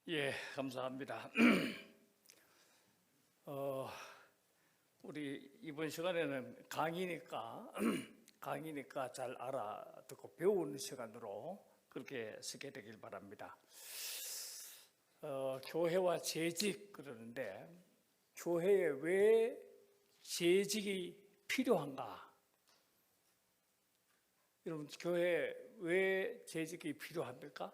예, 감사합니다. 우리 이번 시간에는 강의니까 잘 알아듣고 배우는 시간으로 그렇게 쓰게 되길 바랍니다. 교회와 재직 그러는데 교회에 왜 재직이 필요한가? 여러분, 교회에 왜 재직이 필요합니까?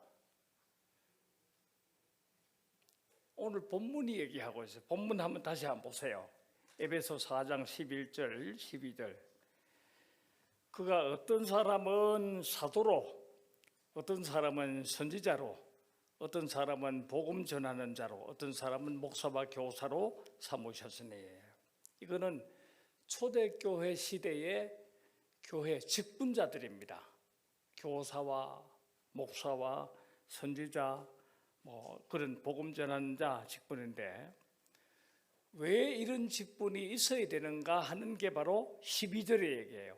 오늘 본문이 얘기하고 있어요. 본문 한번 다시 한번 보세요. 에베소 4장 11절, 12절. 그가 어떤 사람은 사도로, 어떤 사람은 선지자로, 어떤 사람은 복음 전하는 자로, 어떤 사람은 목사와 교사로 삼으셨으니. 이거는 초대교회 시대의 교회 직분자들입니다. 교사와 목사와 선지자, 그런 복음 전하는 자 직분인데 왜 이런 직분이 있어야 되는가 하는 게 바로 12절의 얘기예요.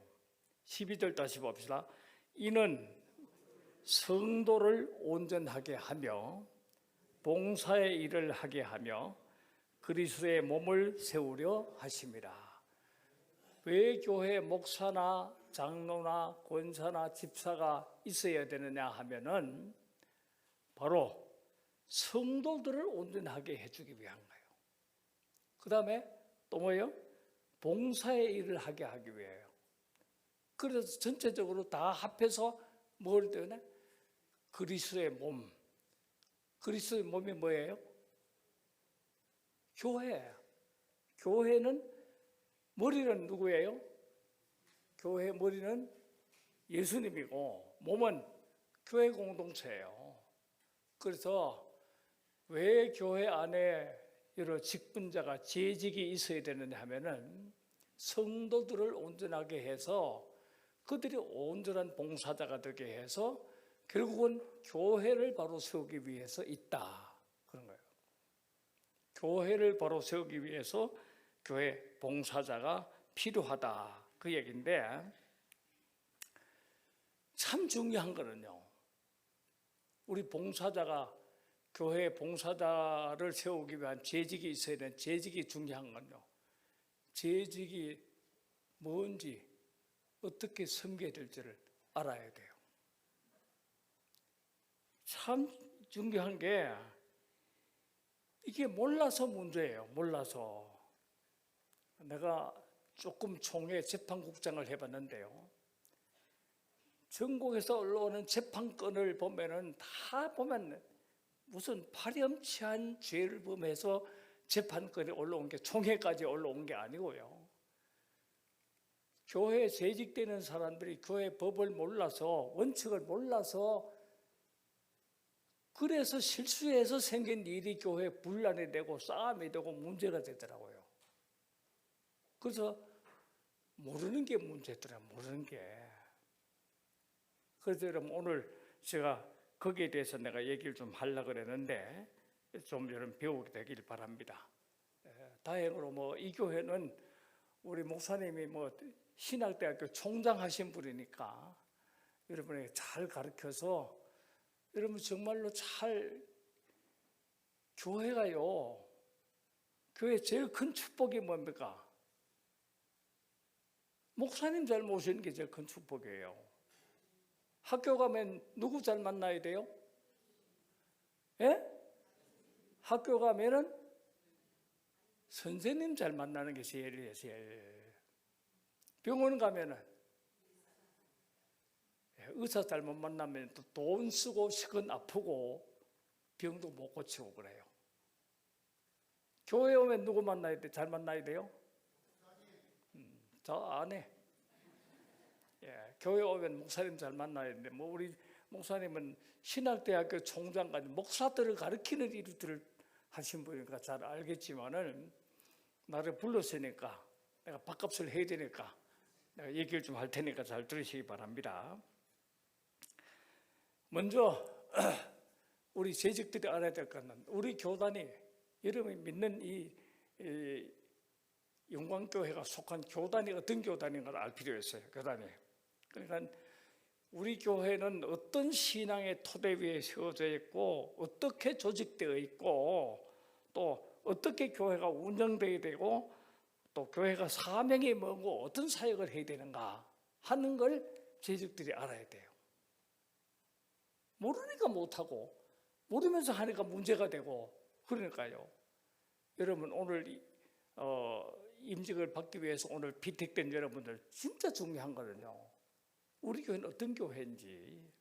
12절 다시 봅시다. 이는 성도를 온전하게 하며 봉사의 일을 하게 하며 그리스도의 몸을 세우려 하심이라. 왜 교회 목사나 장로나 권사나 집사가 있어야 되느냐 하면은 바로 성도들을 온전하게 해주기 위한 거예요. 그 다음에 또 뭐예요? 봉사의 일을 하게 하기 위해요. 그래서 전체적으로 다 합해서 뭘 되네? 그리스도의 몸. 그리스도의 몸이 뭐예요? 교회예요. 교회는 머리는 누구예요? 교회 머리는 예수님이고 몸은 교회 공동체예요. 그래서 왜 교회 안에 여러 직분자가 재직이 있어야 되느냐 하면은 성도들을 온전하게 해서 그들이 온전한 봉사자가 되게 해서 결국은 교회를 바로 세우기 위해서 있다. 그런 거예요. 교회를 바로 세우기 위해서 교회 봉사자가 필요하다. 그 얘기인데 참 중요한 거는요. 우리 봉사자가 교회 봉사자를 세우기 위한 재직이 있어야 되는 재직이 중요한 건요. 재직이 뭔지 어떻게 섬겨야 될지를 알아야 돼요. 참 중요한 게 이게 몰라서 문제예요. 몰라서. 내가 조금 총회 재판국장을 해봤는데요. 전국에서 올라오는 재판건을 보면은 다 보면 무슨 파렴치한 죄를 범해서 재판건이 올라온 게 총회까지 올라온 게 아니고요. 교회에 재직되는 사람들이 교회 법을 몰라서 원칙을 몰라서 그래서 실수해서 생긴 일이 교회 분란이 되고 싸움이 되고 문제가 되더라고요. 그래서 모르는 게 문제더라. 모르는 게. 그래서 여러분 오늘 제가 거기에 대해서 내가 얘기를 좀 하려고 그랬는데 좀 여러분 배우게 되길 바랍니다. 다행으로 이 교회는 우리 목사님이 신학대학교 총장 하신 분이니까 여러분에게 잘 가르쳐서 여러분 정말로 잘 교회가요. 교회 제일 큰 축복이 뭡니까? 목사님 잘 모시는 게 제일 큰 축복이에요. 학교 가면 누구 잘 만나야 돼요? 예? 학교 가면은 선생님 잘 만나는 게 제일이에요, 제일. 병원 가면은 의사 잘못 만나면 또 돈 쓰고 시간 아프고 병도 못 고치고 그래요. 교회 오면 누구 만나야 돼? 잘 만나야 돼요? 저 안 해. 교회 오면 목사님 잘 만나야 되는데 우리 목사님은 신학대학교 총장까지 목사들을 가르치는 일들을 하신 분이니까 잘 알겠지만은 나를 불렀으니까 내가 밥값을 해야 되니까 내가 얘기를 좀 할 테니까 잘 들으시기 바랍니다. 먼저 우리 재직들이 알아야 될 것은 우리 교단이 여러분이 믿는 이 영광교회가 속한 교단이 어떤 교단인가를 알 필요가 있어요. 교단이. 그러니까 우리 교회는 어떤 신앙의 토대 위에 세워져 있고 어떻게 조직되어 있고 또 어떻게 교회가 운영되어야 되고 또 교회가 사명이 뭐고 어떤 사역을 해야 되는가 하는 걸 재직들이 알아야 돼요. 모르니까 못하고 모르면서 하니까 문제가 되고 그러니까요. 여러분 오늘 임직을 받기 위해서 오늘 비택된 여러분들 진짜 중요한 거는요. 우리 교회는 어떤 교회인지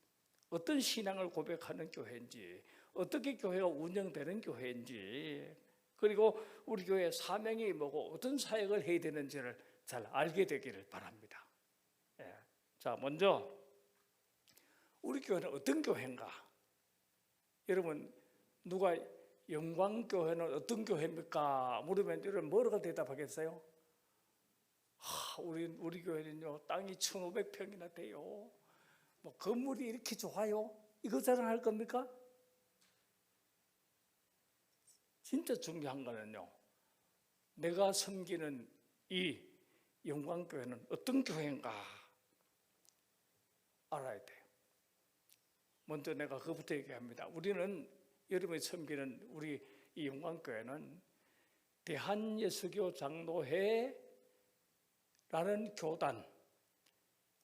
어떤 신앙을 고백하는 교회인지 어떻게 교회가 운영되는 교회인지 그리고 우리 교회의 사명이 뭐고 어떤 사역을 해야 되는지를 잘 알게 되기를 바랍니다. 예. 자, 먼저 우리 교회는 어떤 교회인가? 여러분 누가 영광교회는 어떤 교회입니까? 물으면 여러분 뭐라고 대답하겠어요? 우리 교회는요 땅이 1,500평이나 돼요. 뭐 건물이 이렇게 좋아요? 이거 자랑할 겁니까? 진짜 중요한 거는요. 내가 섬기는 이 영광교회는 어떤 교회인가 알아야 돼요. 먼저 내가 그것부터 얘기합니다. 우리는 여러분이 섬기는 우리 이 영광교회는 대한예수교 장로회라는 교단,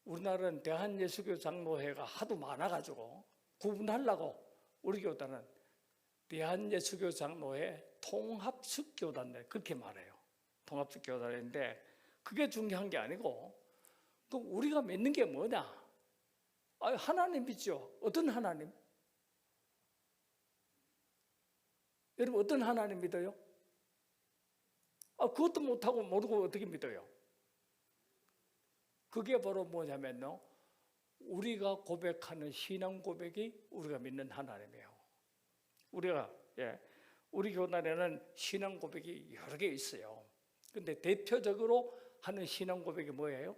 우리나라는 대한예수교 장로회가 하도 많아가지고 구분하려고 우리 교단은 대한예수교 장로회 통합숙교단 그렇게 말해요. 통합숙교단인데 그게 중요한 게 아니고 또 우리가 믿는 게 뭐냐? 하나님 믿죠. 어떤 하나님? 여러분 어떤 하나님 믿어요? 그것도 못하고 모르고 어떻게 믿어요? 그게 바로 뭐냐면요. 우리가 고백하는 신앙 고백이 우리가 믿는 하나님이에요. 우리 교단에는 신앙 고백이 여러 개 있어요. 근데 대표적으로 하는 신앙 고백이 뭐예요?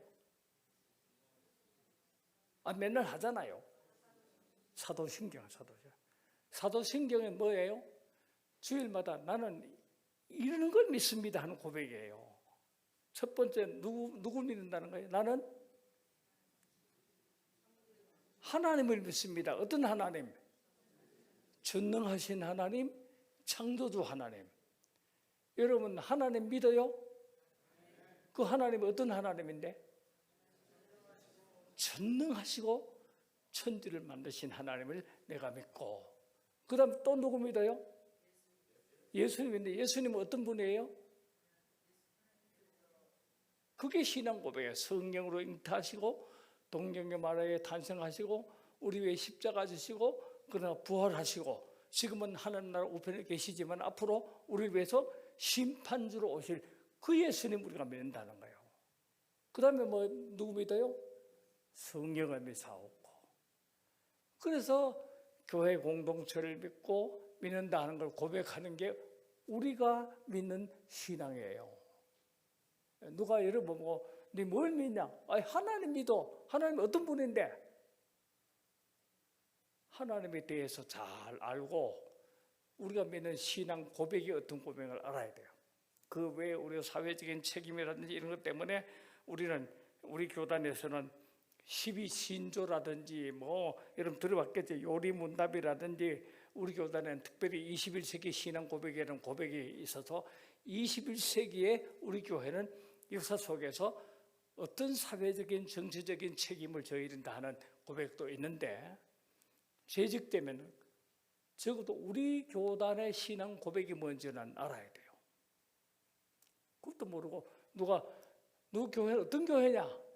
맨날 하잖아요. 사도신경은 뭐예요? 주일마다 나는 이런 걸 믿습니다 하는 고백이에요. 첫 번째 누구 믿는다는 거예요? 나는 하나님을 믿습니다. 어떤 하나님? 전능하신 하나님, 창조주 하나님. 여러분 하나님 믿어요? 그 하나님은 어떤 하나님인데? 전능하시고 천지를 만드신 하나님을 내가 믿고 그 다음 또 누구 믿어요? 예수님인데 예수님은 어떤 분이에요? 그게 신앙 고백이에요. 성령으로 잉태하시고 동정녀 마리아에 탄생하시고 우리 위해 십자가 지시고 그러나 부활하시고 지금은 하나님 나라 우편에 계시지만 앞으로 우리를 위해서 심판주로 오실 그 예수님 우리가 믿는다는 거예요. 그 다음에 누구 믿어요? 성령을 믿사옵고 그래서 교회 공동체를 믿고 믿는다는 걸 고백하는 게 우리가 믿는 신앙이에요. 누가 여러분 네 뭘 믿냐? 하나님 믿어. 하나님 어떤 분인데? 하나님에 대해서 잘 알고 우리가 믿는 신앙 고백이 어떤 고백을 알아야 돼요. 그 외에 우리가 사회적인 책임이라든지 이런 것 때문에 우리 교단에서는 12신조라든지 여러분 들어봤겠죠. 요리문답이라든지 우리 교단에는 특별히 21세기 신앙 고백이라는 고백이 있어서 21세기에 우리 교회는 역사 속에서 어떤 사회적인 정치적인 책임을 져야 된다 하는 고백도 있는데 재직되면 적어도 우리 교단의 신앙 고백이 뭔지는 알아야 돼요. 그것도 모르고 누구 교회는 어떤 교회냐?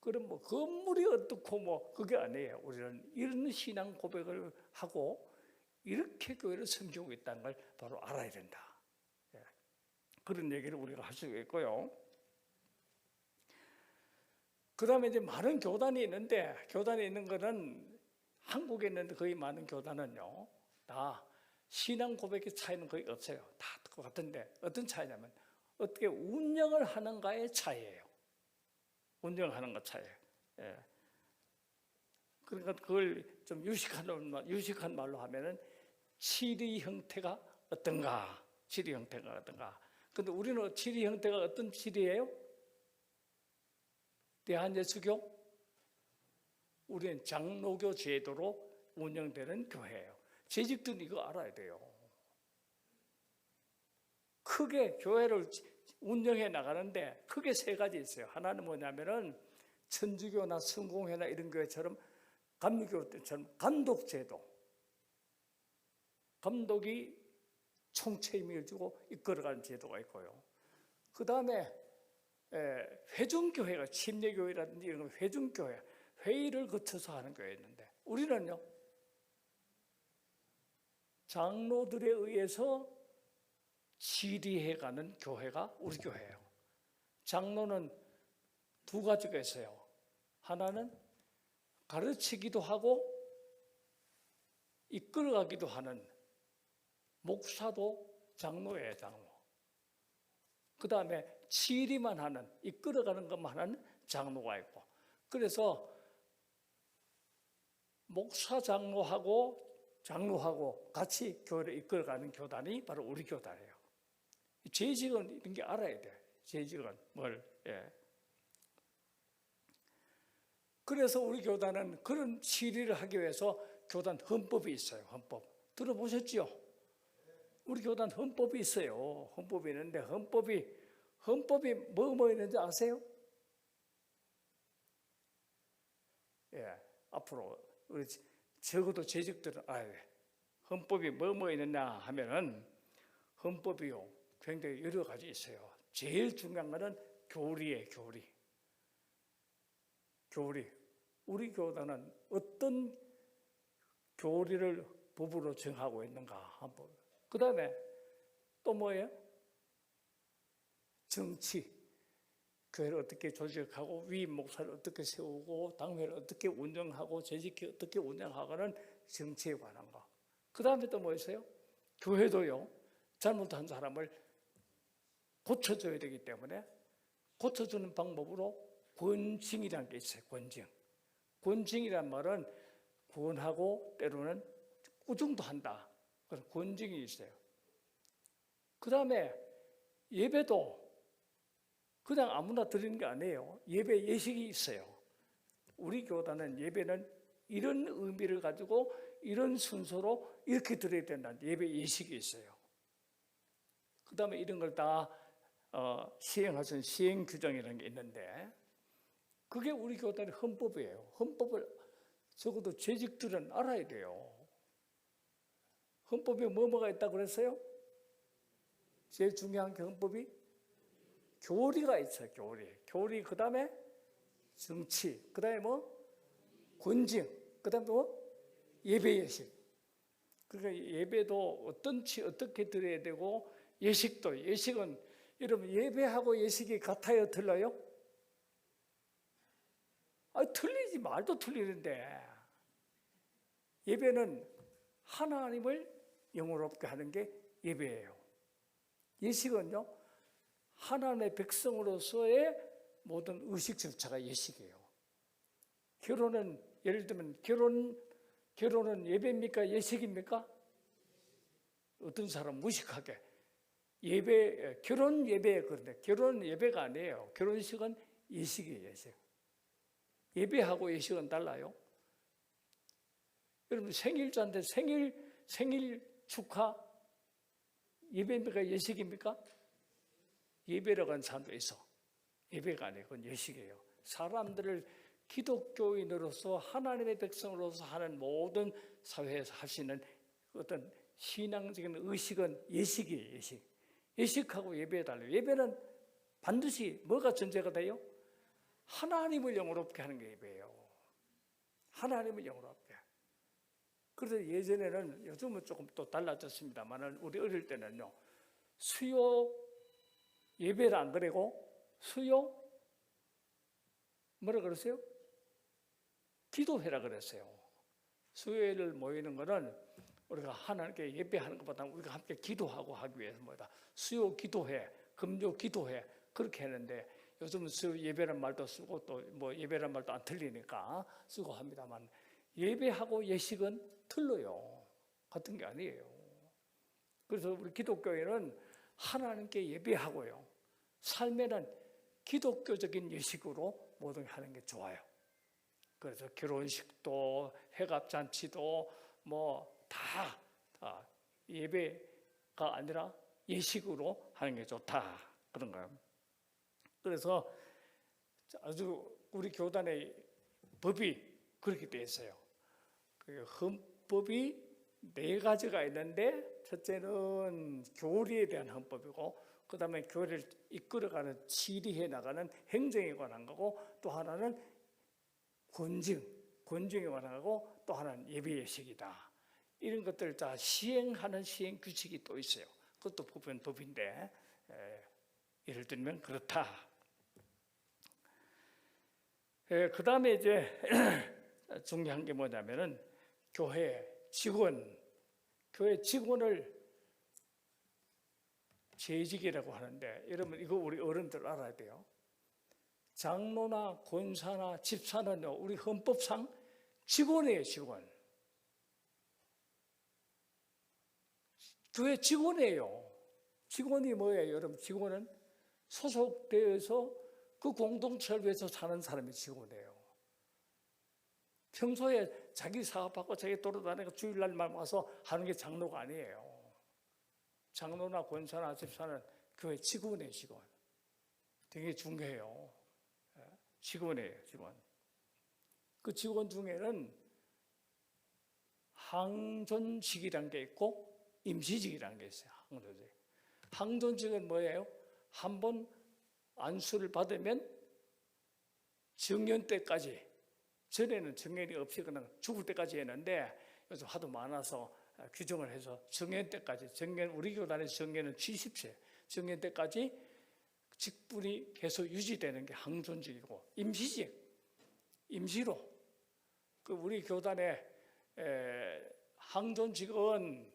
그럼 건물이 어떻고 그게 아니에요. 우리는 이런 신앙 고백을 하고 이렇게 교회를 섬기고 있다는 걸 바로 알아야 된다. 그런 얘기를 우리가 할 수 있고요. 그 다음에 이제 많은 교단이 있는데 교단이 있는 거는 한국에 있는 거의 많은 교단은요 다 신앙 고백의 차이는 거의 없어요. 다 똑같은데 어떤 차이냐면 어떻게 운영을 하는가의 차이예요. 운영하는 것 차이예요. 그러니까 그걸 좀 유식한 말로 하면은 치리 형태가 어떤가? 근데 우리는 치리 형태가 어떤 치리예요? 대한예수교? 우리는 장로교 제도로 운영되는 교회예요. 재직들은 이거 알아야 돼요. 크게 교회를 운영해 나가는데 크게 세 가지 있어요. 하나는 뭐냐면은 천주교나 성공회나 이런 교회처럼 감리교 때처럼 감독 제도. 감독이 총책임을 주고 이끌어가는 제도가 있고요. 그 다음에 회중교회가 침례교회라든지 이런 회중교회, 회의를 거쳐서 하는 교회가 있는데 우리는요, 장로들에 의해서 지리해가는 교회가 우리 교회예요. 장로는 두 가지가 있어요. 하나는 가르치기도 하고 이끌어가기도 하는 목사도 장로예요, 장로. 그 다음에 지리만 하는, 이끌어가는 것만 하는 장로가 있고, 그래서 목사 장로하고 같이 교회를 이끌어가는 교단이 바로 우리 교단이에요. 재직은 이런 게 알아야 돼. 재직은 뭘? 예. 그래서 우리 교단은 그런 지리를 하기 위해서 교단 헌법이 있어요. 헌법 들어보셨죠? 우리 교단 헌법이 있어요. 헌법이 있는데 헌법이 뭐 있는지 아세요? 예, 앞으로 우리 적어도 재직들은 헌법이 뭐 있느냐 하면은 헌법이요 굉장히 여러 가지 있어요. 제일 중요한 거는 교리예요. 교리. 우리 교단은 어떤 교리를 법으로 정하고 있는가 한번. 그 다음에 또 뭐예요? 정치. 교회를 어떻게 조직하고 위임 목사를 어떻게 세우고 당회를 어떻게 운영하고 재직회 어떻게 운영하고는 정치에 관한 거. 그 다음에 또 뭐 있어요? 교회도요 잘못한 사람을 고쳐줘야 되기 때문에 고쳐주는 방법으로 권징이라는 게 있어요. 권징이란 말은 권하고 때로는 꾸중도 한다. 그런 권징이 있어요. 그 다음에 예배도 그냥 아무나 드리는 게 아니에요. 예배 예식이 있어요. 우리 교단은 예배는 이런 의미를 가지고 이런 순서로 이렇게 드려야 된다는 예배 예식이 있어요. 그 다음에 이런 걸 다 시행할 수 있는 시행 규정이라는 게 있는데 그게 우리 교단의 헌법이에요. 헌법을 적어도 재직들은 알아야 돼요. 헌법에 뭐가 있다고 그랬어요? 제일 중요한 게 헌법이 교리가 있어요. 교리 그 다음에 정치 그 다음에 뭐 권징 그 다음에 뭐 예배 예식. 그러니까 예배도 어떻게 드려야 되고 예식은 여러분 예배하고 예식이 같아요? 틀려요? 틀리지 말도 틀리는데 예배는 하나님을 영원롭게 하는 게 예배예요. 예식은요 하나님의 백성으로서의 모든 의식 절차가 예식이에요. 결혼은 예를 들면 결혼은 예배입니까? 예식입니까? 어떤 사람 무식하게 결혼 예배 그런데 결혼 예배가 아니에요. 결혼식은 예식이에요. 예식. 예배하고 예식은 달라요. 여러분 생일자인데 생일 축하 예배입니까? 예식입니까? 예배라고 하는 사람도 있어. 예배가 아니에요. 그건 예식이에요. 사람들을 기독교인으로서 하나님의 백성으로서 하는 모든 사회에서 할 수 있는 어떤 신앙적인 의식은 예식이에요. 예식하고 예배에 달라요. 예배는 반드시 뭐가 전제가 돼요? 하나님을 영원롭게 하는 게 예배예요. 하나님을 영원롭게. 그래서 예전에는 요즘은 조금 또 달라졌습니다만 우리 어릴 때는요 수요 예배를 안 그리고 수요 뭐라 그랬어요? 기도회라 그랬어요. 수요일을 모이는 거는 우리가 하나님께 예배하는 것보다 우리가 함께 기도하고 하기 위해서 뭐다 수요 기도회, 금요 기도회 그렇게 했는데 요즘은 수요 예배란 말도 쓰고 또 뭐 예배란 말도 안 틀리니까 쓰고 합니다만 예배하고 예식은 틀려요. 같은 게 아니에요. 그래서 우리 기독교회는 하나님께 예배하고요. 삶에는 기독교적인 예식으로 모든 게 하는 게 좋아요. 그래서 결혼식도 회갑잔치도 뭐 다 예배가 아니라 예식으로 하는 게 좋다, 그런 거예요. 그래서 아주 우리 교단의 법이 그렇게 되어 있어요. 그 헌법이 4가지가 있는데, 첫째는 교리에 대한 헌법이고, 그 다음에 교리를 이끌어가는 치리해 나가는 행정에 관한 거고, 또 하나는 권증에 관한 거고, 또 하나는 예배 예식이다. 이런 것들을 다 시행하는 시행 규칙이 또 있어요. 그것도 법인데, 예를 들면 그렇다. 그 다음에 이제 중요한 게 뭐냐면은 교회 직원을 재직이라고 하는데, 여러분 이거 우리 어른들 알아야 돼요. 장로나 권사나 집사는요, 우리 헌법상 직원이에요, 직원. 교회 직원이에요. 직원이 뭐예요, 여러분? 직원은 소속되어서 그 공동체를 위해서 사는 사람이 직원이에요. 평소에 자기 사업하고 자기 돌아다니고 주일날만 와서 하는 게 장로가 아니에요. 장로나 권사나 집사는 교회 직원이에요, 직원. 되게 중요해요. 직원이에요, 직원. 그 직원 중에는 항존직이라는 게 있고 임시직이라는 게 있어요. 항존직은 뭐예요? 한번 안수를 받으면 정년 때까지, 전에는 정년이 없이 그냥 죽을 때까지 했는데 요즘 하도 많아서 규정을 해서 정년 때까지, 우리 교단의 정년은 70세, 정년 때까지 직분이 계속 유지되는 게 항존직이고, 임시로 그 우리 교단의 항존직은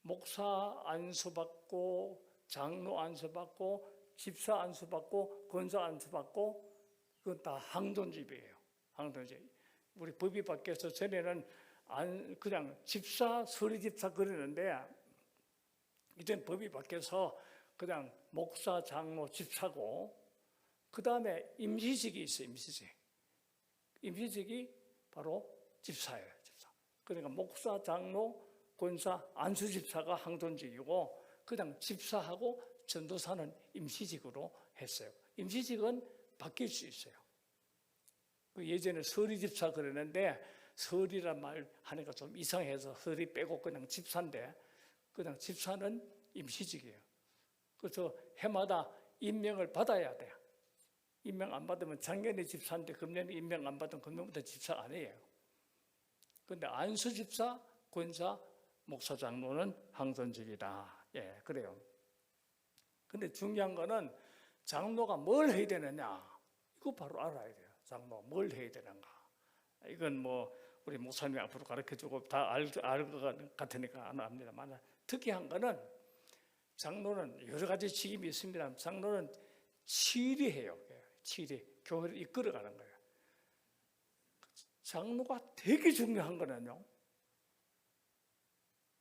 목사 안수받고, 장로 안수받고, 집사 안수받고, 권사 안수받고, 그건 다 항존직이에요. 항존직. 우리 법이 바뀌어서 전에는 그냥 집사, 서리집사 그러는데, 이젠 법이 바뀌어서 그냥 목사, 장로, 집사고, 그 다음에 임시직이 있어요, 임시직이 바로 집사예요, 집사. 그러니까 목사, 장로, 권사, 안수집사가 항존직이고, 그냥 집사하고 전도사는 임시직으로 했어요. 임시직은 바뀔 수 있어요. 예전에 서리집사 그랬는데, 서리란 말 하니까 좀 이상해서 서리 빼고 그냥 집사인데, 그냥 집사는 임시직이에요. 그래서 해마다 임명을 받아야 돼요. 임명 안 받으면 작년에 집사인데 금년에 임명 안 받으면 금년부터 집사 아니에요. 그런데 안수집사, 권사, 목사, 장로는 항존직이다. 예, 그래요. 근데 중요한 거는 장로가 뭘 해야 되느냐, 이거 바로 알아야 돼요. 장로가 뭘 해야 되는가. 이건 뭐 우리 목사님이 앞으로 가르쳐주고 다 알 것 같으니까 안 합니다만, 특이한 거는 장로는 여러 가지 직임이 있습니다. 장로는 치리해요. 교회를 이끌어가는 거예요. 장로가 되게 중요한 거는요,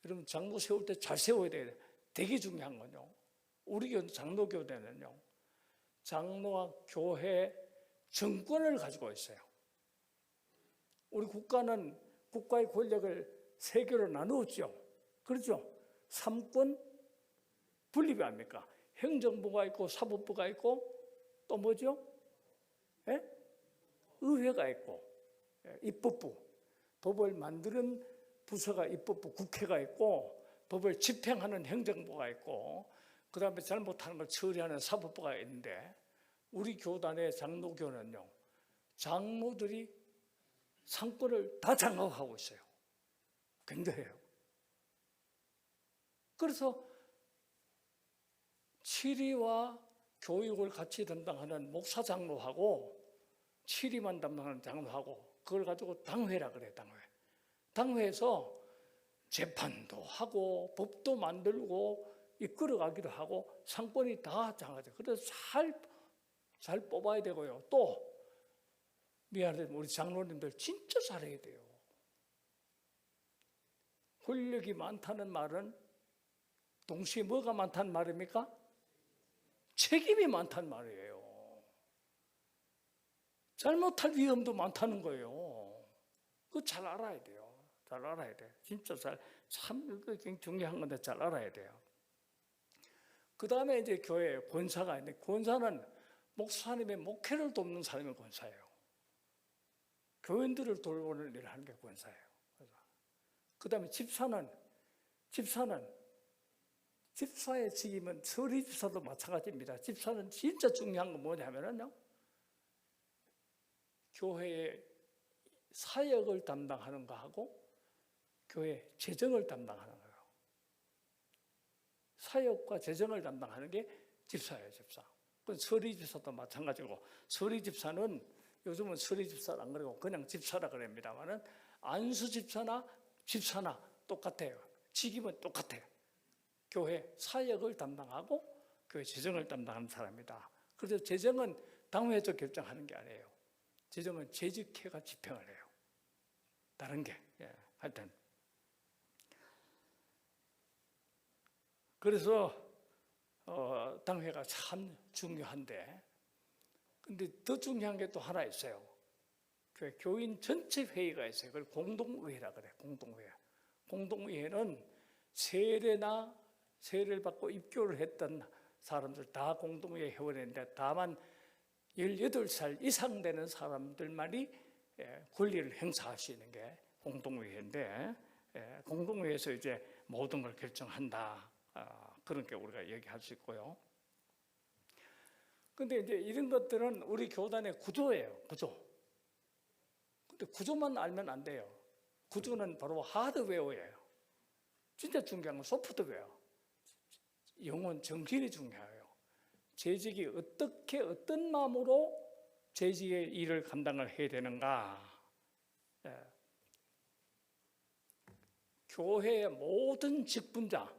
여러분 장로 세울 때 잘 세워야 돼요. 되게 중요한 건요, 우리 장로교회는요, 장로와 교회 정권을 가지고 있어요. 우리 국가는 국가의 권력을 3개로 나누었죠. 그렇죠? 3권 분립이 아닙니까? 행정부가 있고 사법부가 있고 또 뭐죠? 예? 의회가 있고, 입법부, 법을 만드는 부서가 입법부, 국회가 있고, 법을 집행하는 행정부가 있고, 그 다음에 잘못하는 걸 처리하는 사법부가 있는데, 우리 교단의 장로교는요, 장로들이 상권을 다 장악하고 있어요. 굉장해요. 그래서 치리와 교육을 같이 담당하는 목사 장로하고, 치리만 담당하는 장로하고, 그걸 가지고 당회라 그래요, 당회. 당회에서 재판도 하고 법도 만들고 이끌어가기도 하고 상권이 다 장악돼요. 그래서 잘 뽑아야 되고요. 또 미안해도 우리 장로님들 진짜 잘해야 돼요. 권력이 많다는 말은 동시에 뭐가 많다는 말입니까? 책임이 많다는 말이에요. 잘못할 위험도 많다는 거예요. 그거 잘 알아야 돼요. 잘 알아야 돼. 진짜 참 굉장히 중요한 건데 잘 알아야 돼요. 그 다음에 이제 교회에 권사가 있는데, 권사는 목사님의 목회를 돕는 사람이 권사예요. 교인들을 돌보는 일을 하는 게 권사예요. 그 다음에 집사의 직임은 서리 집사도 마찬가지입니다. 집사는 진짜 중요한 건 뭐냐면요, 교회의 사역을 담당하는 거하고 교회 재정을 담당하는 거예요. 사역과 재정을 담당하는 게 집사예요, 집사. 그건 서리 집사도 마찬가지고, 서리 집사는 요즘은 서리 집사를 안 그러고 그냥 집사라 그럽니다만은 안수 집사나 집사나 똑같아요. 직임은 똑같아요. 교회 사역을 담당하고 교회 재정을 담당하는 사람이다. 그래서 재정은 당회에서 결정하는 게 아니에요. 재정은 재직회가 집행을 해요. 다른 게, 하여튼. 그래서 당회가 참 중요한데, 근데 더 중요한 게 또 하나 있어요. 교인 전체 회의가 있어요. 그걸 공동회의라 그래. 공동회의는 세례를 받고 입교를 했던 사람들 다 공동회의 회원인데, 다만 18살 이상 되는 사람들만이 권리를 행사할 수 있는 게 공동회의인데, 공동회의에서 이제 모든 걸 결정한다. 그런 게 우리가 얘기할 수 있고요. 근데 이제 이런 것들은 우리 교단의 구조예요, 구조. 근데 구조만 알면 안 돼요. 구조는 바로 하드웨어예요. 진짜 중요한 건 소프트웨어. 영혼, 정신이 중요해요. 재직이 어떻게, 어떤 마음으로 재직의 일을 감당을 해야 되는가. 교회의 모든 직분자,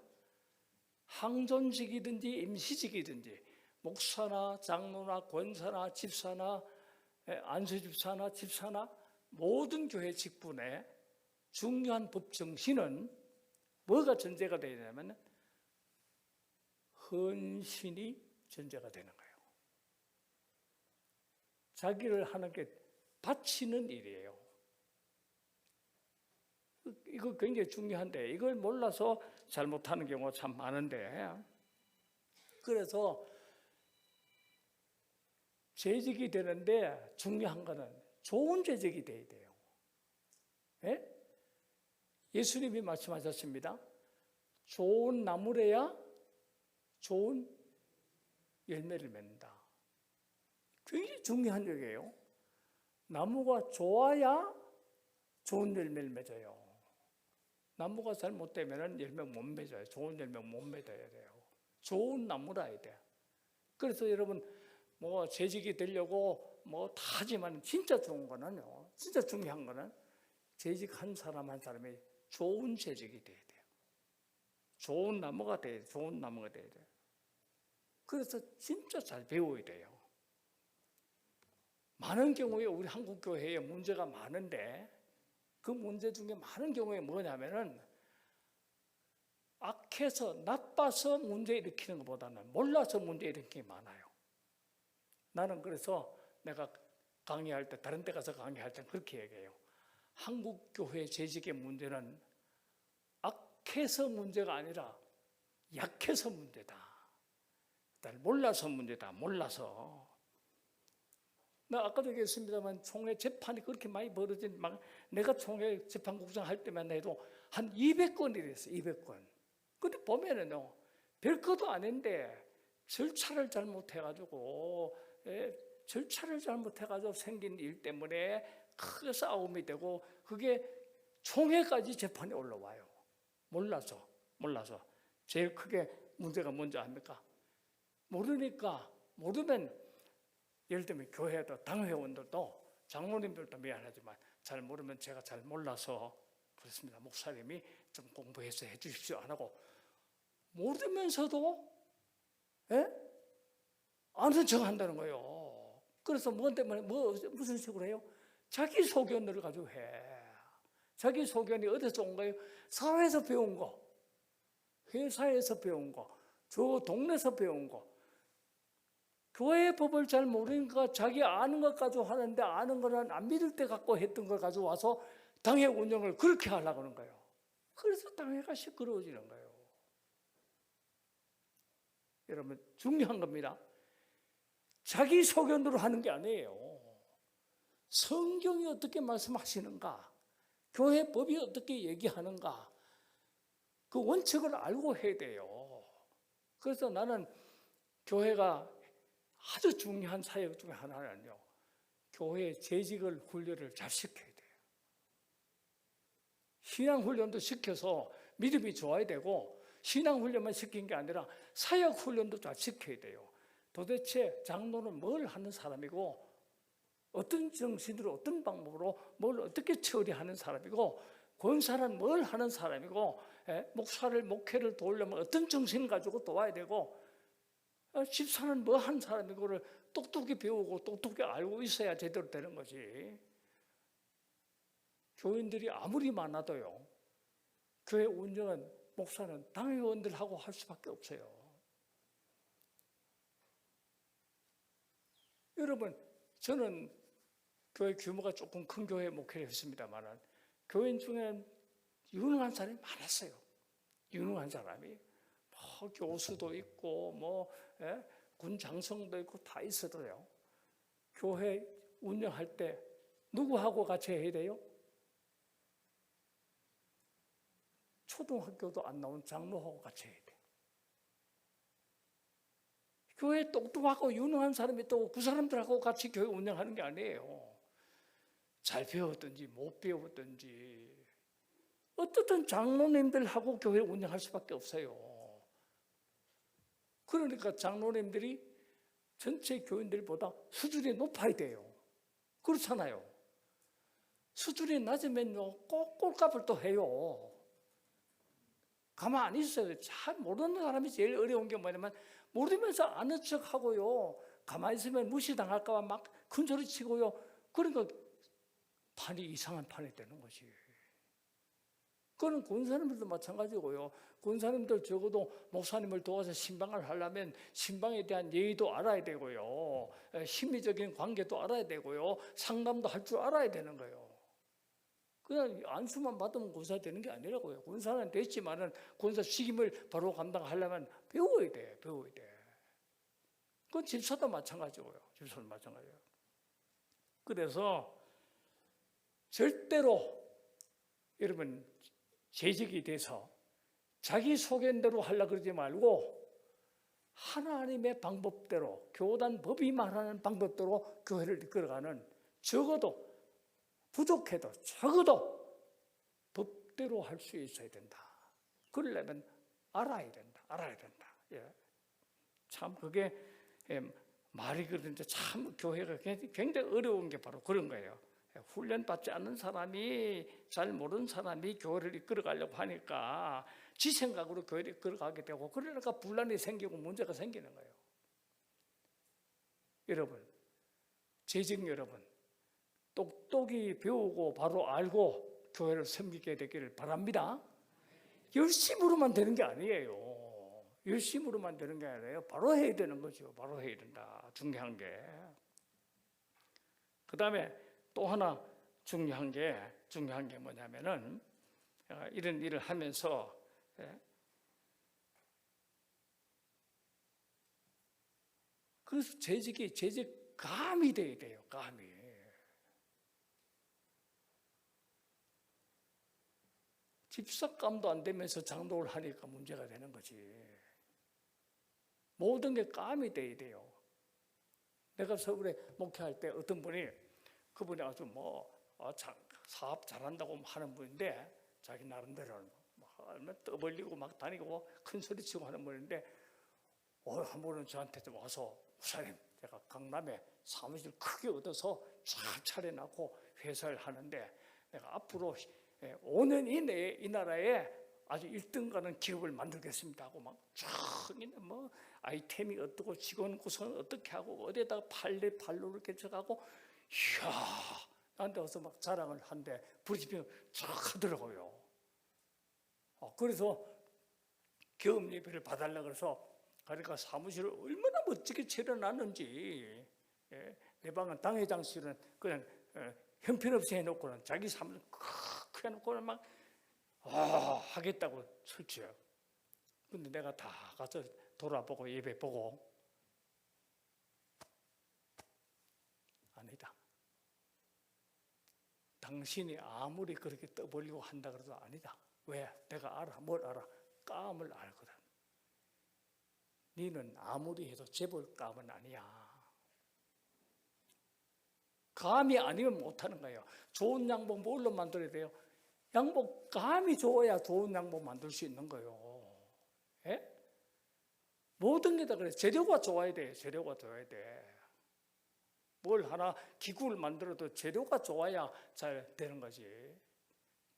항존직이든지 임시직이든지, 목사나 장로나 권사나 집사나 안수집사나 집사나 모든 교회 직분에 중요한 법 정신은 뭐가 전제가 되어야 되냐면 헌신이 전제가 되는 거예요. 자기를 하나님께 바치는 일이에요. 이거 굉장히 중요한데, 이걸 몰라서 잘못하는 경우가 참 많은데, 그래서 재직이 되는데 중요한 거는 좋은 재직이 돼야 돼요. 예수님이 말씀하셨습니다. 좋은 나무래야 좋은 열매를 맺는다. 굉장히 중요한 얘기예요. 나무가 좋아야 좋은 열매를 맺어요. 나무가 잘못되면 열매 못 맺어요. 좋은 열매 못 맺어야 돼요. 좋은 나무라 해야 돼요. 그래서 여러분 뭐 재직이 되려고 뭐 다 하지만 진짜 좋은 거는요, 진짜 중요한 거는 재직한 사람 한 사람이 좋은 재직이 돼야 돼요. 좋은 나무가 돼야 돼요. 좋은 나무가 돼야 돼요. 그래서 진짜 잘 배워야 돼요. 많은 경우에 우리 한국 교회에 문제가 많은데, 그 문제 중에 많은 경우에 뭐냐면은 악해서 나빠서 문제 일으키는 것보다는 몰라서 문제 일으키는 게 많아요. 나는 그래서 내가 강의할 때, 다른 데 가서 강의할 때 그렇게 얘기해요. 한국 교회 재직의 문제는 악해서 문제가 아니라 약해서 문제다. 몰라서 문제다. 몰라서. 나 아까도 얘기했습니다만 총회 재판이 그렇게 많이 벌어진, 막 내가 총회 재판국장 할 때만 해도 한 200건이 됐어요. 200건. 근데 보면은요, 별것도 아닌데 절차를 잘못해가지고 생긴 일 때문에 크게 싸움이 되고, 그게 총회까지 재판에 올라와요. 몰라서. 제일 크게 문제가 뭔지 압니까? 모르면, 예를 들면 교회도 당회원들도 장로님들도 미안하지만 잘 모르면 제가 잘 몰라서 그렇습니다. 목사님이 좀 공부해서 해 주십시오 안 하고, 모르면서도 아는 척 한다는 거예요. 그래서 뭐 때문에, 무슨 식으로 해요? 자기 소견을 가지고 해. 자기 소견이 어디서 온 거예요? 사회에서 배운 거, 회사에서 배운 거, 저 동네에서 배운 거. 교회 법을 잘 모르니까 자기 아는 것 가지고 하는데, 아는 거는 안 믿을 때 갖고 했던 걸 가지고 와서 당회 운영을 그렇게 하려고 하는 거예요. 그래서 당회가 시끄러워지는 거예요. 여러분, 중요한 겁니다. 자기 소견으로 하는 게 아니에요. 성경이 어떻게 말씀하시는가, 교회 법이 어떻게 얘기하는가, 그 원칙을 알고 해야 돼요. 그래서 나는 교회가 아주 중요한 사역 중에 하나는요, 교회 재직을 훈련을 잘 시켜야 돼요. 신앙훈련도 시켜서 믿음이 좋아야 되고, 신앙훈련만 시킨 게 아니라 사역훈련도 잘 시켜야 돼요. 도대체 장로는 뭘 하는 사람이고, 어떤 정신으로 어떤 방법으로 뭘 어떻게 처리하는 사람이고, 권사는 뭘 하는 사람이고, 목회를 도우려면 어떤 정신을 가지고 도와야 되고, 집사는 뭐 하는 사람이고를 똑똑히 배우고 똑똑히 알고 있어야 제대로 되는 거지. 교인들이 아무리 많아도요, 교회 운영은 목사는 당회원들하고 할 수밖에 없어요. 여러분, 저는 교회 규모가 조금 큰 교회에 목회를 했습니다만 교인 중에는 유능한 사람이 많았어요. 유능한 사람이 교수도 있고 군 장성도 있고 다 있어도요, 교회 운영할 때 누구하고 같이 해야 돼요? 초등학교도 안 나온 장로하고 같이 해야 돼요. 교회에 똑똑하고 유능한 사람이 있다고 그 사람들하고 같이 교회 운영하는 게 아니에요. 잘 배웠든지 못 배웠든지 어떻든 장로님들하고 교회 운영할 수밖에 없어요. 그러니까 장로님들이 전체 교인들보다 수준이 높아야 돼요. 그렇잖아요. 수준이 낮으면요, 꼭 꼴값을 또 해요. 가만히 있어요. 잘 모르는 사람이 제일 어려운 게 뭐냐면, 모르면서 아는 척하고요, 가만히 있으면 무시당할까 봐 막 큰소리 치고요. 그러니까 판이 이상한 판이 되는 것이. 그건 권사님들도 마찬가지고요. 권사님들 적어도 목사님을 도와서 신방을 하려면 신방에 대한 예의도 알아야 되고요, 심리적인 관계도 알아야 되고요, 상담도 할 줄 알아야 되는 거예요. 그냥 안수만 받으면 권사 되는 게 아니라고요. 권사는 됐지만은 권사 직임을 바로 감당하려면 배워야 돼, 배워야 돼. 그건 집사도 마찬가지고요. 집사도 마찬가지예요. 그래서 절대로 여러분 재직이 돼서 자기 소견대로 하려고 그러지 말고 하나님의 방법대로, 교단 법이 말하는 방법대로 교회를 이끌어가는, 적어도 부족해도 적어도 법대로 할 수 있어야 된다. 그러려면 알아야 된다. 알아야 된다. 예. 참 그게 말이 그런데 참 교회가 굉장히 어려운 게 바로 그런 거예요. 훈련받지 않는 사람이, 잘 모르는 사람이 교회를 이끌어가려고 하니까 지 생각으로 교회를 이끌어가게 되고, 그러니까 분란이 생기고 문제가 생기는 거예요. 여러분, 재직 여러분, 똑똑히 배우고 바로 알고 교회를 섬기게 되기를 바랍니다. 열심으로만 되는 게 아니에요. 열심으로만 되는 게 아니에요. 바로 해야 되는 거죠. 바로 해야 된다. 중요한 게. 그 다음에 또 하나 중요한 게 뭐냐면은, 이런 일을 하면서 그래서 재직감이 돼야 돼요. 감이. 집사감도 안 되면서 장로를 하니까 문제가 되는 거지. 모든 게 감이 돼야 돼요. 내가 서울에 목회할 때 어떤 분이, 그분이 아주 사업 잘한다고 하는 분인데, 자기 나름대로는 얼마나 떠벌리고 막 다니고 큰 소리 치고 하는 분인데, 한 번은 저한테 와서, 목사님, 제가 강남에 사무실 크게 얻어서 쫙 차려놓고 회사를 하는데, 내가 앞으로 5년 이내에 이 나라에 아주 1등 가는 기업을 만들겠습니다 하고 막 쫙 아이템이 어떻고 직원 구성은 어떻게 하고 어디에다가 팔로 이렇게 쳐가고, 이야, 나한테 와서 막 자랑을 한데 브리핑을 쫙 하더라고요. 그래서 경험 예배를 봐달라고 해서 그러니까 사무실을 얼마나 멋지게 차려놨는지, 내 방은 당회장실은 그냥 형편없이 해놓고는 자기 사무실 해놓고는 막 하겠다고 설치요. 근데 내가 다 가서 돌아보고 예배 보고 아니다. 당신이 아무리 그렇게 떠벌리고 한다 그래도 아니다. 왜? 내가 알아. 뭘 알아? 감을 알거든. 너는 아무리 해도 재벌 감은 아니야. 감이 아니면 못하는 거예요. 좋은 양복 뭘로 만들어야 돼요? 양복 감이 좋아야 좋은 양복 만들 수 있는 거예요. 예? 모든 게 다 그래. 재료가 좋아야 돼. 재료가 좋아야 돼. 뭘 하나 기구를 만들어도 재료가 좋아야 잘 되는 거지.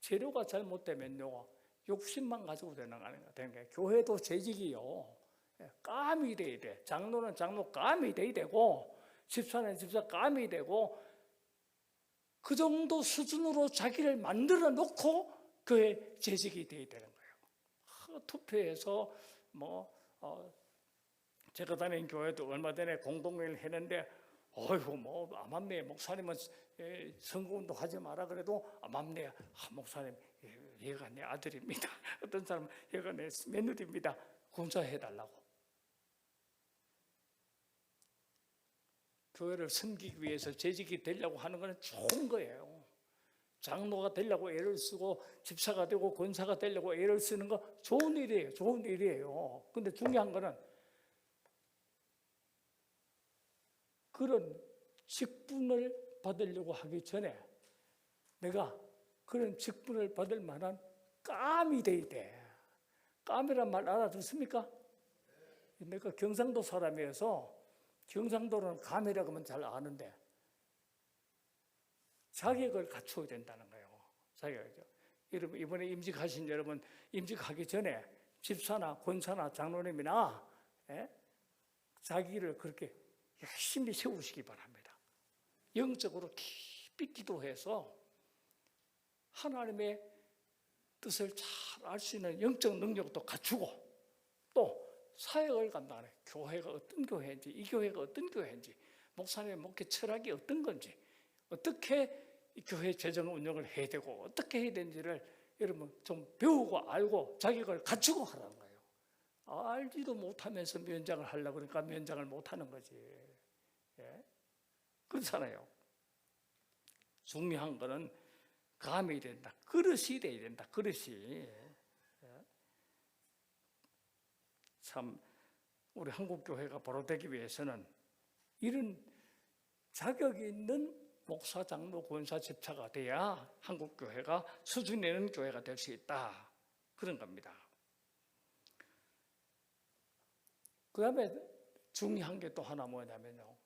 재료가 잘못되면요, 욕심만 가지고 되는 거예요. 교회도 재직이요, 감이 돼야 돼. 장로는 장로 감이 돼야 되고, 집사는 집사 감이 되고, 그 정도 수준으로 자기를 만들어 놓고 교회 재직이 돼야 되는 거예요. 투표해서 제가 다니는 교회도 얼마 전에 공동회의를 했는데, 어이구, 암암내 목사님은 선거운동 하지 마라 그래도, 암암내 목사님, 얘가 내 아들입니다. 어떤 사람은 얘가 내 며느리입니다. 군사해달라고. 교회를 섬기기 위해서 재직이 되려고 하는 것은 좋은 거예요. 장로가 되려고 애를 쓰고 집사가 되고 권사가 되려고 애를 쓰는 거 좋은 일이에요. 좋은 일이에요. 근데 중요한 거는 그런 직분을 받으려고 하기 전에 내가 그런 직분을 받을 만한 감이 돼야 돼. 감이란 말 알아듣습니까? 내가 경상도 사람이어서 경상도는 감이라고 하면 잘 아는데 자격을 갖추어야 된다는 거예요. 자격이죠. 여러분, 이번에 임직하신 여러분, 임직하기 전에 집사나 권사나 장로님이나 자기를 그렇게 열심히 세우시기 바랍니다. 영적으로 깊이 기도해서 하나님의 뜻을 잘 알 수 있는 영적 능력도 갖추고 또 사역을 감당하는 교회가 어떤 교회인지, 이 교회가 어떤 교회인지, 목사님의 목회 철학이 어떤 건지, 어떻게 이 교회 재정 운영을 해야 되고 어떻게 해야 되는지를 여러분 좀 배우고 알고 자격을 갖추고 하라는 거예요. 알지도 못하면서 면장을 하려고 그러니까 면장을 못하는 거지. 그렇잖아요. 중요한 거는 감이 된다. 그릇이 돼야 된다. 그릇이. 참 우리 한국교회가 바로 되기 위해서는 이런 자격이 있는 목사, 장로, 권사, 집사가 돼야 한국교회가 수준 있는 교회가 될 수 있다. 그런 겁니다. 그 다음에 중요한 게 또 하나 뭐냐면요,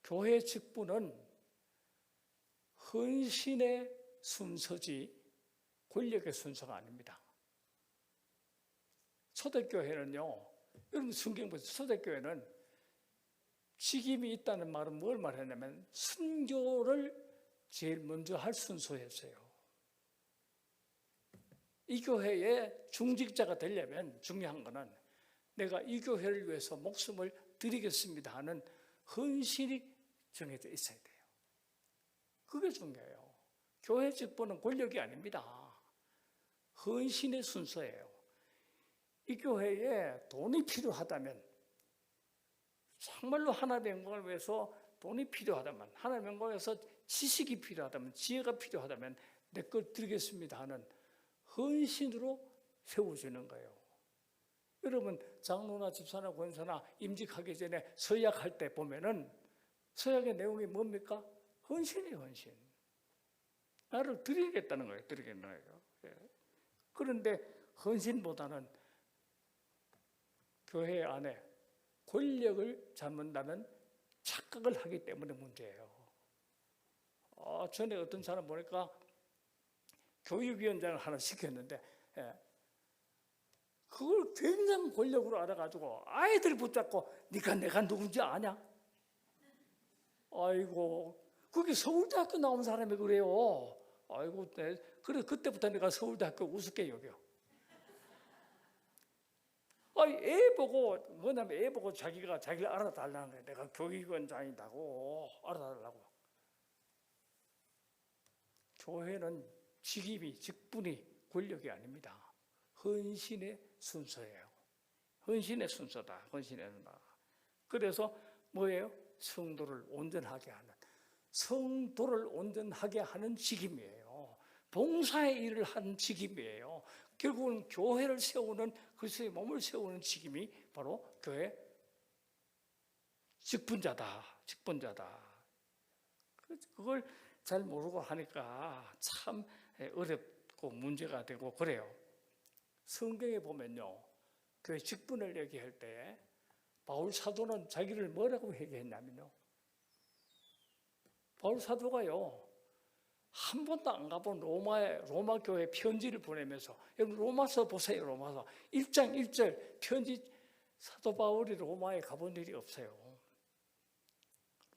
교회 직분은 헌신의 순서지 권력의 순서가 아닙니다. 초대교회는요, 여러분 성경 보세요. 초대교회는 직임이 있다는 말은 뭘 말하냐면 순교를 제일 먼저 할 순서였어요. 이 교회의 중직자가 되려면 중요한 거는 내가 이 교회를 위해서 목숨을 드리겠습니다 하는 헌신이 정해져 있어야 돼요. 그게 중요해요. 교회 직분은 권력이 아닙니다. 헌신의 순서예요. 이 교회에 돈이 필요하다면, 정말로 하나님의 영광을 위해서 돈이 필요하다면, 하나님의 영광을 위해서 지식이 필요하다면, 지혜가 필요하다면 내 걸 드리겠습니다 하는 헌신으로 세워지는 거예요. 여러분 장로나 집사나 권사나 임직하기 전에 서약할 때 보면은 서약의 내용이 뭡니까? 헌신이에요. 헌신. 나를 드리겠다는 거예요. 드리겠다는 거예요. 그런데 헌신보다는 교회 안에 권력을 잡는다는 착각을 하기 때문에 문제예요. 전에 어떤 사람 보니까 교육위원장을 하나 시켰는데 그걸 굉장히 권력으로 알아가지고 아이들 붙잡고 네가 내가 누군지 아냐? 아이고, 그게 서울대학교 나온 사람이 그래요. 아이고, 그래 그때부터 내가 서울대학교 우습게 여겨. 애 보고 뭐냐면 애 보고 자기를 알아달라는 거예요. 내가 교육위원장이라고 알아달라고. 교회는 직임이, 직분이 권력이 아닙니다. 헌신의 순서예요. 헌신의 순서다. 헌신의 순서. 그래서 뭐예요? 성도를 온전하게 하는, 성도를 온전하게 하는 직임이에요. 봉사의 일을 하는 직임이에요. 결국은 교회를 세우는, 그리스도의 몸을 세우는 직임이 바로 교회 직분자다. 그걸 잘 모르고 하니까 참 어렵고 문제가 되고 그래요. 성경에 보면요, 교회 직분을 얘기할 때 바울 사도는 자기를 뭐라고 얘기했냐면요, 바울 사도가요, 한 번도 안 가본 로마 교회 편지를 보내면서, 여러분 로마서 보세요. 로마서 1장 1절 편지, 사도 바울이 로마에 가본 일이 없어요.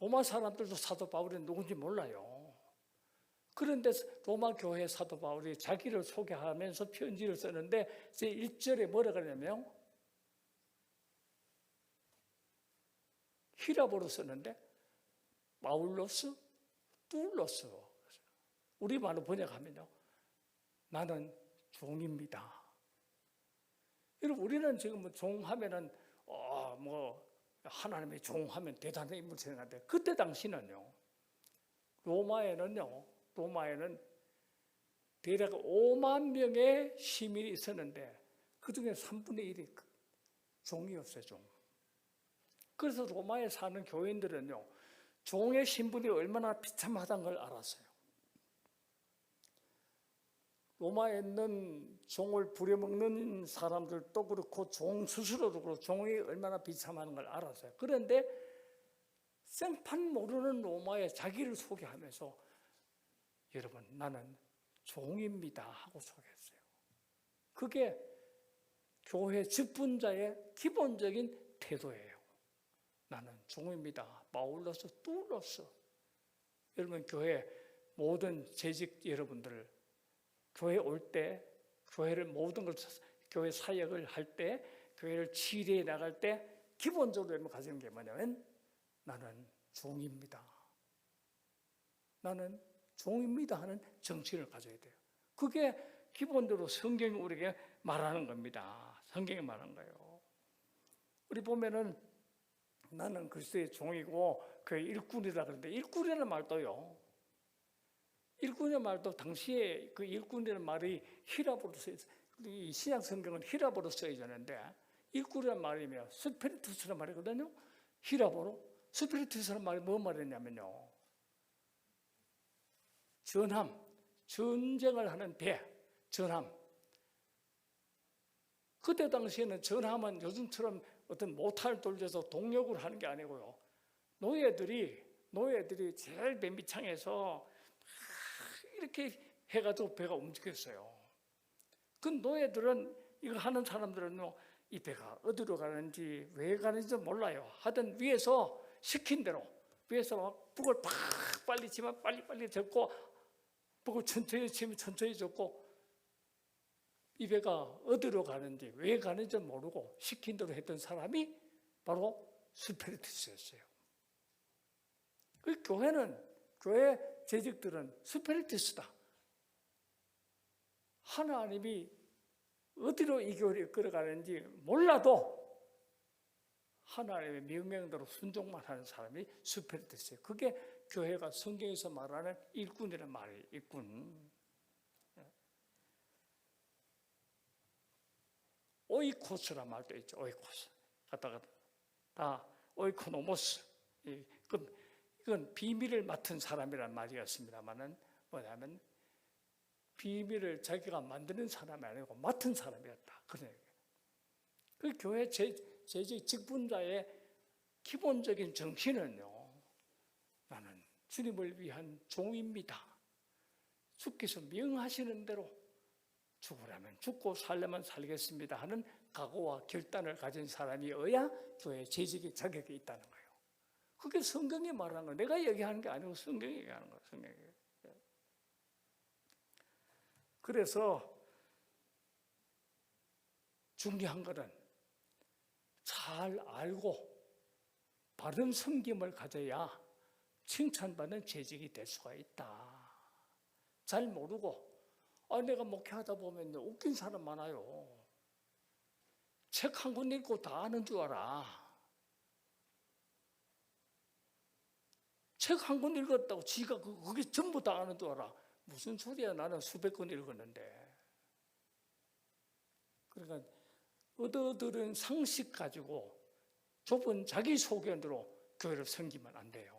로마 사람들도 사도 바울이 누군지 몰라요. 그런데 로마 교회 사도 바울이 자기를 소개하면서 편지를 쓰는데 제 1절에 뭐라 그러냐면 히라보로 쓰는데 마울로스, 뚜로스, 우리말로 번역하면요, 나는 종입니다. 여러분, 우리는 지금 종하면은 하나님의 종하면 대단한 인물 생각하는데, 그때 당시는요, 로마에는 대략 5만 명의 시민이 있었는데 그 중에 3분의 1이 종이었어요. 종. 그래서 로마에 사는 교인들은요, 종의 신분이 얼마나 비참하다는 걸 알았어요. 로마에 있는 종을 부려먹는 사람들도 그렇고 종 스스로도 그렇고 종이 얼마나 비참한 걸 알았어요. 그런데 생판 모르는 로마에 자기를 소개하면서 여러분, 나는 종입니다 하고 소개했어요. 그게 교회 직분자의 기본적인 태도예요. 나는 종입니다. 마울로스, 뚜로스. 여러분, 교회 모든 재직 여러분들, 교회 올 때, 교회를 모든 걸, 교회 사역을 할 때, 교회를 치료해 나갈 때 기본적으로 여러분 가지는 게 뭐냐면 나는 종입니다. 나는 종입니다 하는 정신을 가져야 돼요. 그게 기본적으로 성경이 우리에게 말하는 겁니다. 성경이 말하는 거예요. 우리 보면은 나는 그리스도의 종이고 그 일꾼이라 그러는데, 일꾼이라는 말도요, 일꾼의 말도 당시에 그 일꾼이라는 말이 히라보로 써 있어요. 이 신약 성경은 히라보로 써있는데 일꾼이라는 말이면 스피리투스라는 말이거든요. 히라보로 스피리투스라는 말이 뭐 말이냐면요, 전함, 전쟁을 하는 배, 전함. 그때 당시에는 전함은 요즘처럼 어떤 모탈 돌려서 동력으로 하는 게 아니고요, 노예들이 제일 맨 밑창에서 이렇게 해가지고 배가 움직였어요. 그 노예들은, 이거 하는 사람들은요, 이 배가 어디로 가는지 왜 가는지 몰라요. 하여튼 위에서 시킨 대로, 위에서 막 북을 팍 빨리 치면 빨리 젓고, 북을 천천히 치면 천천히 젓고, 이 배가 어디로 가는지 왜 가는지 모르고 시킨 대로 했던 사람이 바로 스피리투스였어요. 그 교회 재직들은 스피리투스다. 하나님이 어디로 이 교회를 이끌어가는지 몰라도 하나님의 명령대로 순종만 하는 사람이 스피리투스예요. 그게 교회가 성경에서 말하는 일꾼이라는 말이에요. 일꾼. 오이코스란 말도 있죠. 오이코스. 다 오이코노모스. 이건 비밀을 맡은 사람이라는 말이었습니다만은 뭐냐면 비밀을 자기가 만드는 사람이 아니고 맡은 사람이었다. 그런 얘기예요. 그 교회 재직 직분자의 기본적인 정신은요, 나는 주님을 위한 종입니다. 주께서 명하시는 대로 죽으라면 죽고 살려면 살겠습니다 하는 각오와 결단을 가진 사람이어야 교회 재직의 자격이 있다는 거예요. 그게 성경이 말하는 거예요. 내가 얘기하는 게 아니고 성경이 얘기하는 거예요. 성경이. 그래서 중요한 것은 잘 알고 바른 섬김을 가져야 칭찬받는 재직이 될 수가 있다. 잘 모르고 내가 목회하다 보면 웃긴 사람 많아요. 책 한 권 읽고 다 아는 줄 알아. 책 한 권 읽었다고 지가 그게 전부 다 아는 줄 알아. 무슨 소리야. 나는 수백 권 읽었는데. 그러니까 얻어들은 상식 가지고 좁은 자기소견으로 교회를 섬기면 안 돼요.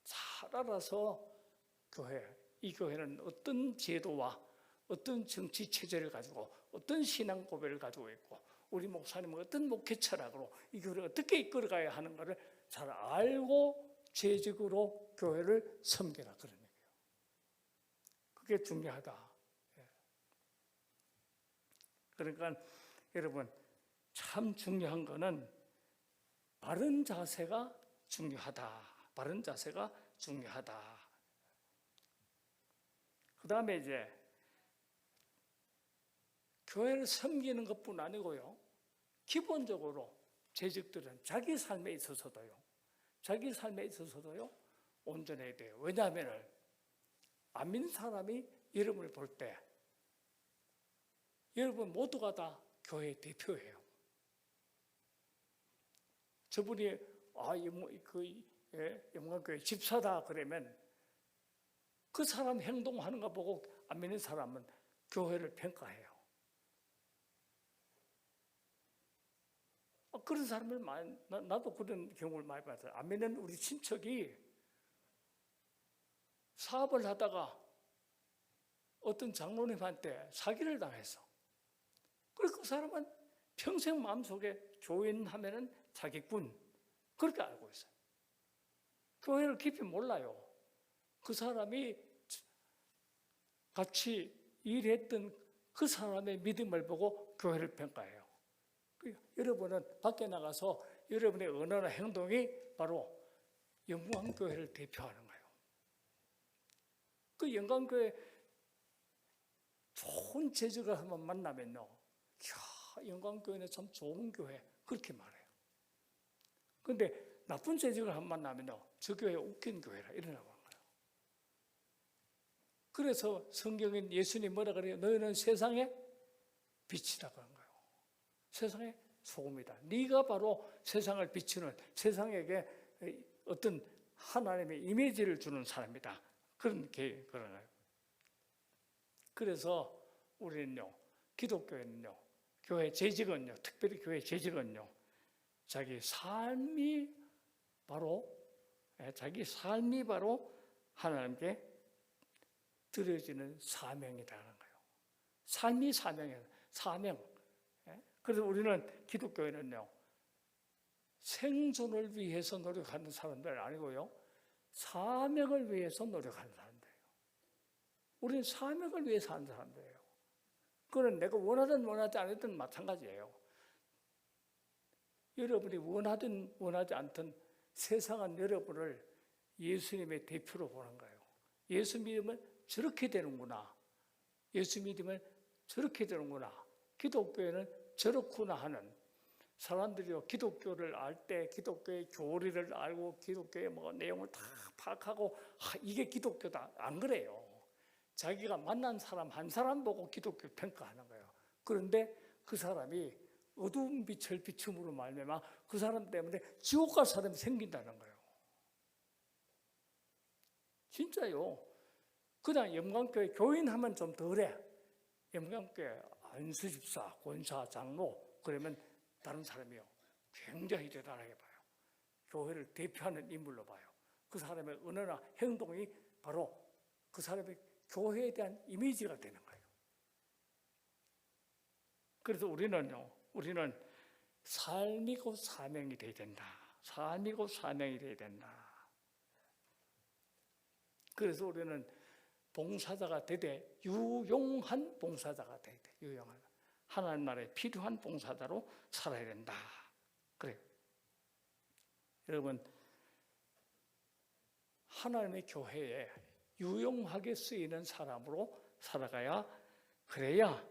잘 알아서 이 교회는 어떤 제도와 어떤 정치 체제를 가지고 어떤 신앙 고백을 가지고 있고 우리 목사님은 어떤 목회 철학으로 이 교회를 어떻게 이끌어가야 하는 것을 잘 알고 재직으로 교회를 섬겨라, 그런 얘기예요. 그게 중요하다. 그러니까 여러분, 참 중요한 거는 바른 자세가 중요하다. 바른 자세가 중요하다. 그 다음에 이제 교회를 섬기는 것뿐 아니고요. 기본적으로 재직들은 자기 삶에 있어서도요. 온전해야 돼요. 왜냐하면 안 믿는 사람이 여러분을 볼 때 여러분 모두가 다 교회의 대표예요. 저분이 영광교회 집사다 그러면 그 사람 행동하는 거 보고 안 믿는 사람은 교회를 평가해요. 그런 사람을 나도 그런 경우를 많이 봤어요. 안 믿는 우리 친척이 사업을 하다가 어떤 장로님한테 사기를 당했어. 그래서 그 사람은 평생 마음속에 교인하면은 사기꾼 그렇게 알고 있어요. 교회를 깊이 몰라요. 그 사람이 같이 일했던 그 사람의 믿음을 보고 교회를 평가해요. 여러분은 밖에 나가서 여러분의 언어나 행동이 바로 영광교회를 대표하는 거예요. 그 영광교회 좋은 재직을 한번 만나면요, 영광교회는 참 좋은 교회 그렇게 말해요. 그런데 나쁜 재직을 한번 만나면요, 저 교회 웃긴 교회라 이러라고 하는 거예요. 그래서 성경인 예수님 뭐라 그래요? 너희는 세상의 빛이라고 하는 거예요. 세상의 소금이다. 네가 바로 세상을 비추는, 세상에게 어떤 하나님의 이미지를 주는 사람이다. 그런 거예요. 그래서 우리는요, 기독교에는요, 교회 재직은요, 특별히 교회 재직은요, 자기 삶이 바로 하나님께 드려지는 사명이라는 거예요. 삶이 사명이에요. 사명. 그래서 우리는 기독교회는요, 생존을 위해서 노력하는 사람들 아니고요, 사명을 위해서 노력하는 사람들이에요. 우리는 사명을 위해서 하는 사람들이에요. 그건 내가 원하든 원하지 않든 마찬가지예요. 여러분이 원하든 원하지 않든 세상은 여러분을 예수님의 대표로 보는 거예요. 예수 믿으면 저렇게 되는구나. 예수 믿으면 저렇게 되는구나. 기독교회는 저렇구나 하는 사람들이요, 기독교를 알 때 기독교의 교리를 알고 기독교의 내용을 다 파악하고 이게 기독교다. 안 그래요. 자기가 만난 사람 한 사람 보고 기독교 평가하는 거예요. 그런데 그 사람이 어두운 빛을 비춤으로 말미암아 그 사람 때문에 지옥 갈 사람이 생긴다는 거예요. 진짜요. 그냥 영광교회 교인하면 좀 덜해. 영광교회 안수집사, 권사, 장로 그러면 다른 사람이요, 굉장히 대단하게 봐요. 교회를 대표하는 인물로 봐요. 그 사람의 언어나 행동이 바로 그 사람의 교회에 대한 이미지가 되는 거예요. 그래서 우리는 삶이고 사명이 돼야 된다. 삶이고 사명이 돼야 된다. 그래서 우리는 봉사자가 되되 유용한 봉사자가 되야 돼. 유용한. 하나님 나라에 필요한 봉사자로 살아야 된다. 그래요. 여러분, 하나님의 교회에 유용하게 쓰이는 사람으로 살아가야, 그래야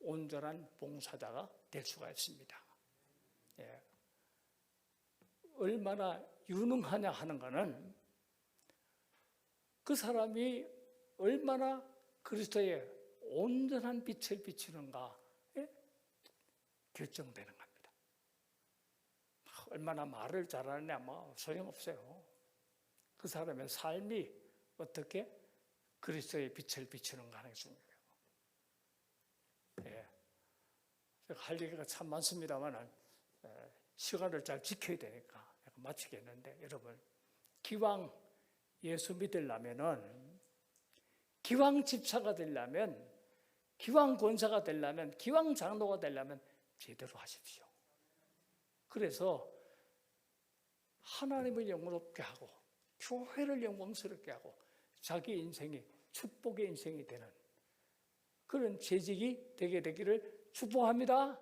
온전한 봉사자가 될 수가 있습니다. 예. 얼마나 유능하냐 하는 것은 그 사람이 얼마나 그리스도의 온전한 빛을 비추는가 결정되는 겁니다. 얼마나 말을 잘하느냐 뭐 소용없어요. 그 사람의 삶이 어떻게 그리스도의 빛을 비추는가 하는 게 중요해요. 예. 할 얘기가 참 많습니다만 시간을 잘 지켜야 되니까 마치겠는데, 여러분, 기왕 예수 믿으려면은, 기왕 집사가 되려면, 기왕 권사가 되려면, 기왕 장로가 되려면 제대로 하십시오. 그래서 하나님을 영광스럽게 하고 교회를 영광스럽게 하고 자기 인생이 축복의 인생이 되는 그런 재직이 되게 되기를 축복합니다.